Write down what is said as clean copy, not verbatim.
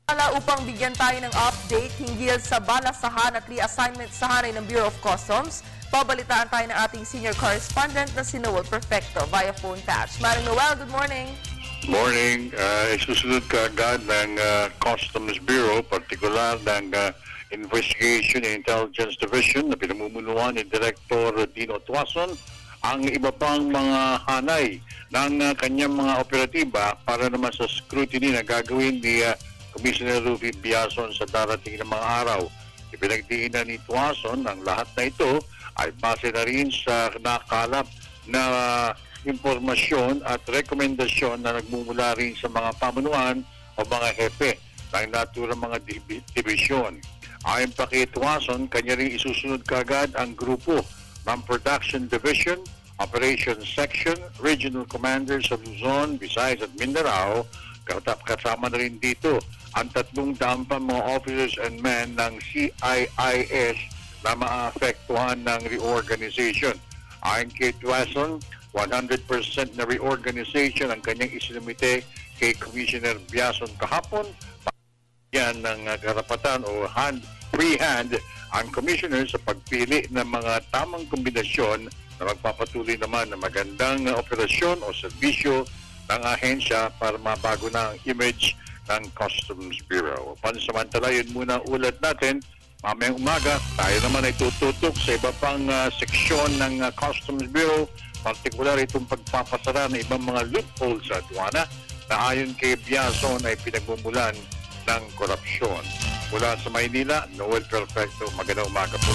Upang bigyan tayo ng update hinggil sa balasahan at reassignment sa hanay ng Bureau of Customs, babalitaan tayo ng ating senior correspondent na si Noel Perfecto via phone patch. Maring Noel, good morning. Morning. Isusunod ka agad ng Customs Bureau, partikular ng Investigation and Intelligence Division na pinamumunuan ni Director Dino Tuason ang iba pang mga hanay ng kanyang mga operatiba para naman sa scrutiny na gagawin ni Commissioner Rufi Biason sa darating na mga araw. Ipinagdiinan ni Tuason ang lahat na ito ay base na rin sa nakalap na impormasyon at rekomendasyon na nagmumula rin sa mga pamunuan o mga hepe ng naturang mga dibisyon. Ayon pa kay Tuason, kanya rin isusunod kaagad ang grupo ng Production Division, Operations Section, Regional Commanders of Luzon, Visayas at Mindanao. Kasama na rin dito ang 300 pa mga officers and men ng CIIS na maapektuhan ng reorganization. Ayon kay Tuason, 100% na reorganization ang kanyang isinumite kay Commissioner Biason kahapon. Yan ng karapatan o free hand ang commissioner sa pagpili ng mga tamang kombinasyon na magpapatuloy naman ng magandang operasyon o serbisyo ng ahensya para mabago na ang image ng Customs Bureau. Pansamantala, yun muna ulat natin. Mamayang umaga, tayo naman ay tututok sa iba pang seksyon ng Customs Bureau, partikular itong pagpapasara ng ibang mga loopholes sa aduana na ayon kay Biason ay pinagmumulan ng korupsyon. Mula sa Maynila, Noel Perfecto, magandang umaga po.